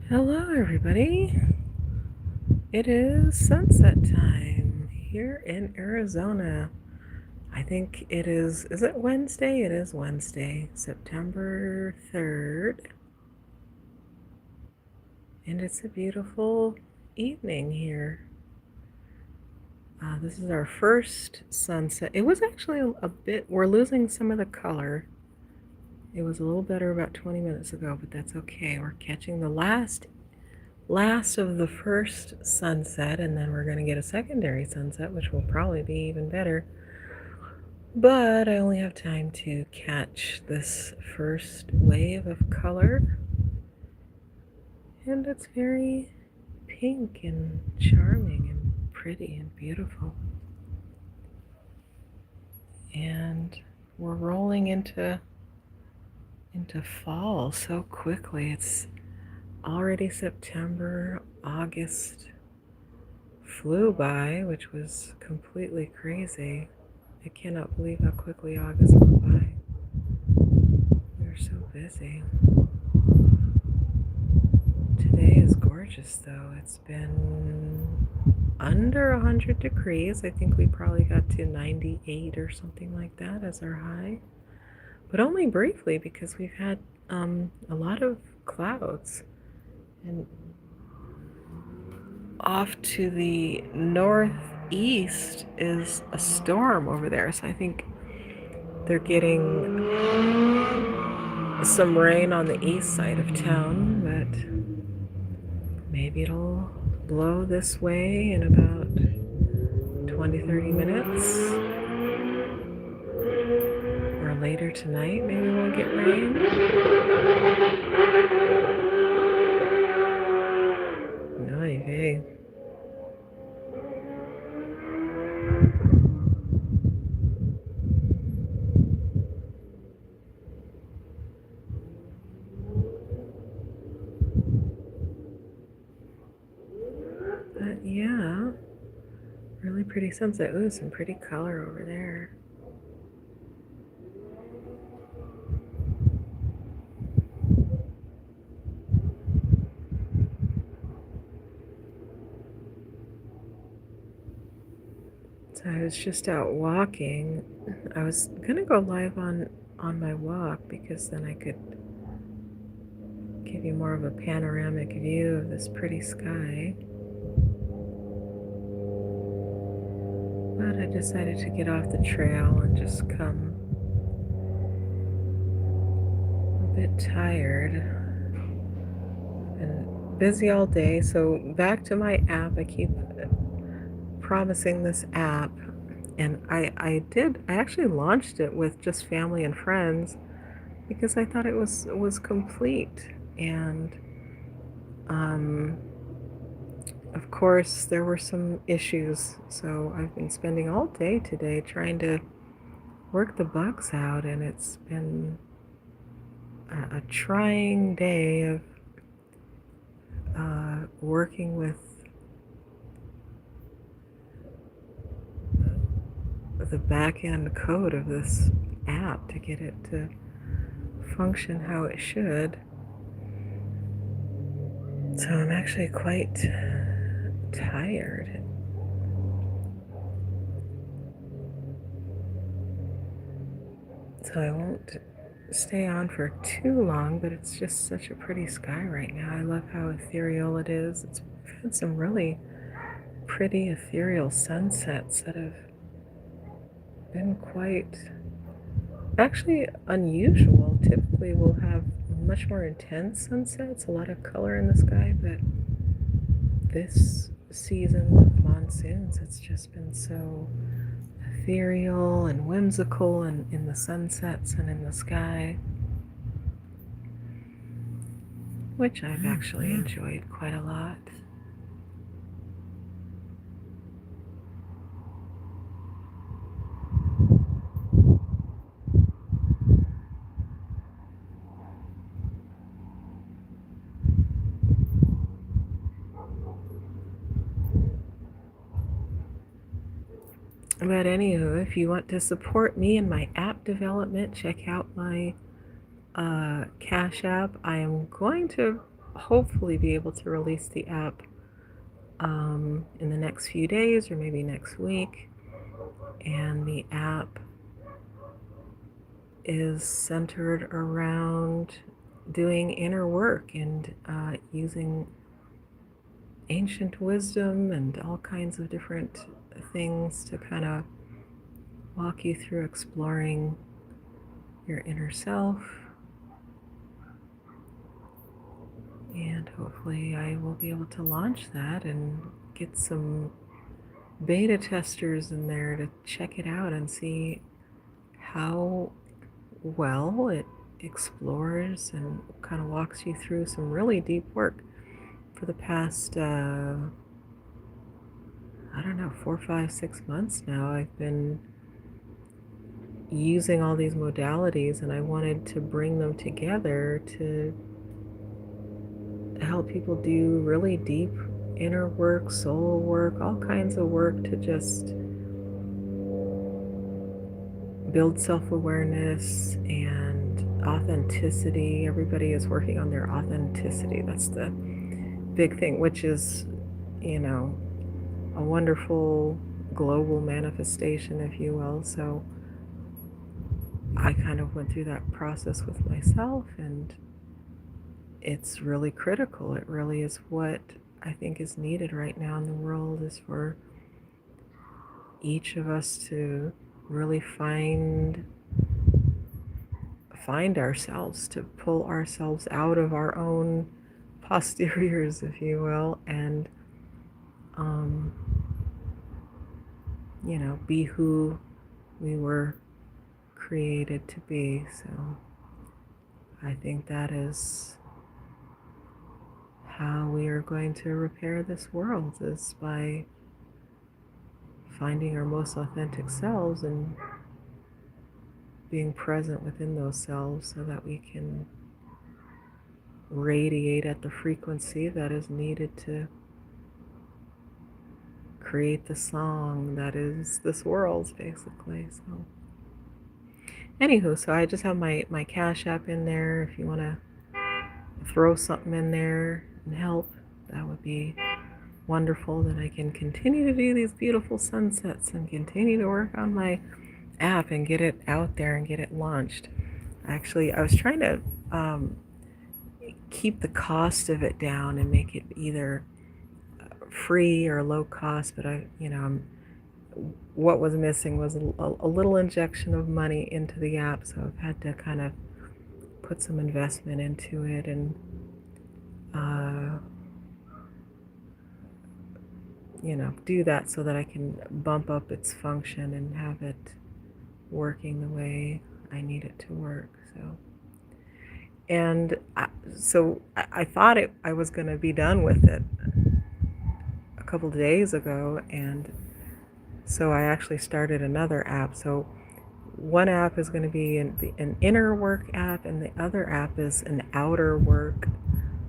Hello, everybody. It is sunset time here in Arizona. I think is it Wednesday? It is Wednesday, September 3rd. And it's a beautiful evening here. This is our first sunset. It was actually a bit, we're losing some of the color. It was a little better about 20 minutes ago, but that's okay. We're catching the last of the first sunset, and then we're going to get a secondary sunset, which will probably be even better. But I only have time to catch this first wave of color, and it's very pink and charming and pretty and beautiful. And we're rolling into fall so quickly. It's already September. August flew by, which was completely crazy. I cannot believe how quickly August went by. We're so busy. Today is gorgeous though. It's been under 100 degrees. I think we probably got to 98 or something like that as our high. But only briefly because we've had a lot of clouds. And off to the northeast is a storm over there. So I think they're getting some rain on the east side of town, but maybe it'll blow this way in about 20-30 minutes. Or later tonight, maybe we'll get rain. Ay, vey. But yeah, really pretty sunset. Ooh, some pretty color over there. So I was just out walking. I was gonna go live on my walk because then I could give you more of a panoramic view of this pretty sky. But I decided to get off the trail and just come. A bit tired and busy all day. So back to my app. I keep promising this app, and I actually launched it with just family and friends because I thought it was complete. And of course there were some issues, so I've been spending all day today trying to work the bugs out, and it's been a trying day of working with the back end code of this app to get it to function how it should. So I'm actually quite tired. So I won't stay on for too long, but it's just such a pretty sky right now. I love how ethereal it is. We've had some really pretty ethereal sunsets that have been quite actually unusual. Typically we'll have much more intense sunsets, a lot of color in the sky, but this season of monsoons, it's just been so ethereal and whimsical and in the sunsets and in the sky, which I've actually enjoyed quite a lot. But anywho, if you want to support me in my app development, check out my Cash App. I am going to hopefully be able to release the app in the next few days or maybe next week. And the app is centered around doing inner work and using ancient wisdom and all kinds of different things to kind of walk you through exploring your inner self. And hopefully I will be able to launch that and get some beta testers in there to check it out and see how well it explores and kind of walks you through some really deep work. For the past, I don't know, 4, 5, 6 months now, I've been using all these modalities, and I wanted to bring them together to help people do really deep inner work, soul work, all kinds of work to just build self-awareness and authenticity. Everybody is working on their authenticity. That's the big thing, which is, you know, a wonderful global manifestation, if you will. So I kind of went through that process with myself, and it's really critical. It really is what I think is needed right now in the world, is for each of us to really find ourselves, to pull ourselves out of our own posteriors, if you will, and um, be who we were created to be. So I think that is how we are going to repair this world, is by finding our most authentic selves and being present within those selves so that we can radiate at the frequency that is needed to create the song that is this world, basically. So anywho, so I just have my Cash App in there. If you want to throw something in there and help, that would be wonderful. That I can continue to do these beautiful sunsets and continue to work on my app and get it out there and get it launched. Actually, I was trying to keep the cost of it down and make it either free or low cost, but what was missing was a little injection of money into the app, so I've had to kind of put some investment into it and do that so that I can bump up its function and have it working the way I need it to work. I thought I was going to be done with it a couple of days ago, and so I actually started another app. So one app is going to be an inner work app, and the other app is an outer work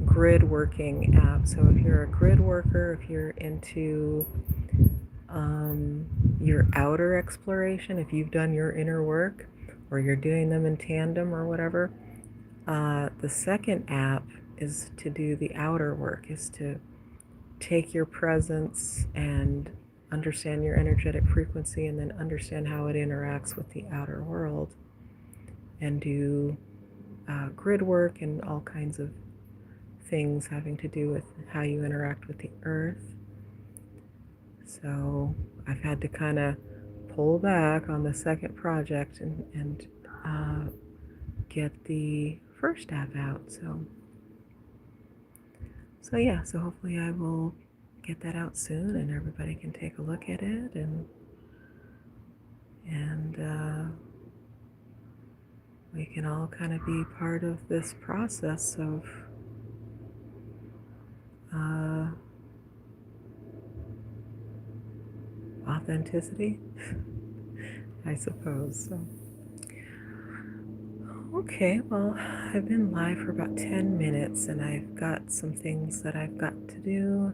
grid working app. So if you're a grid worker, if you're into your outer exploration, if you've done your inner work or you're doing them in tandem or whatever, the second app is to do the outer work, is to take your presence and understand your energetic frequency, and then understand how it interacts with the outer world, and do grid work and all kinds of things having to do with how you interact with the earth. So I've had to kind of pull back on the second project and get the first app out. So yeah, so hopefully I will get that out soon and everybody can take a look at it, and we can all kind of be part of this process of authenticity, I suppose. So, okay, well, I've been live for about 10 minutes and I've got some things that I've got to do.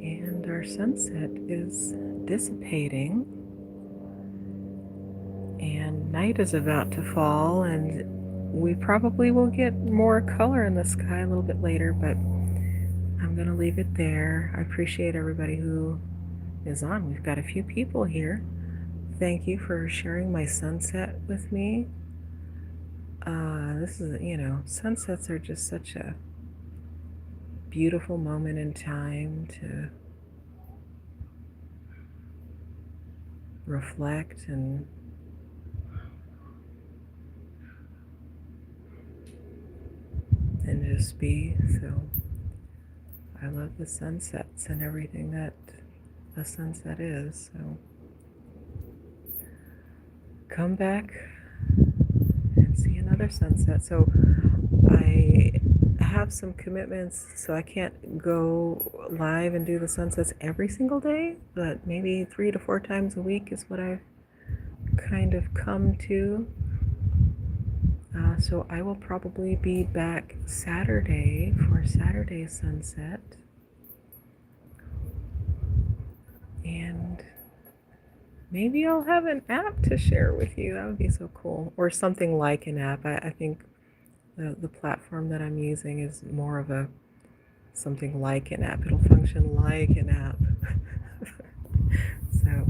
And our sunset is dissipating, and night is about to fall, and we we probably will get more color in the sky a little bit later, but I'm going to leave it there. I appreciate everybody who is on. We've got a few people here. Thank you for sharing my sunset with me. This is, sunsets are just such a beautiful moment in time to reflect and just be. So I love the sunsets and everything that a sunset is. So come back and see another sunset. So I have some commitments, so I can't go live and do the sunsets every single day, but maybe 3 to 4 times a week is what I've kind of come to. So I will probably be back Saturday for Saturday sunset. And maybe I'll have an app to share with you. That would be so cool. Or something like an app. I think the platform that I'm using is more of a something like an app. It'll function like an app. So,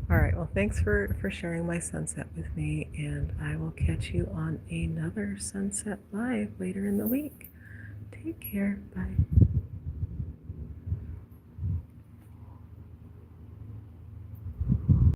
all right. Well, thanks for sharing my sunset with me, and I will catch you on another sunset live later in the week. Take care. Bye.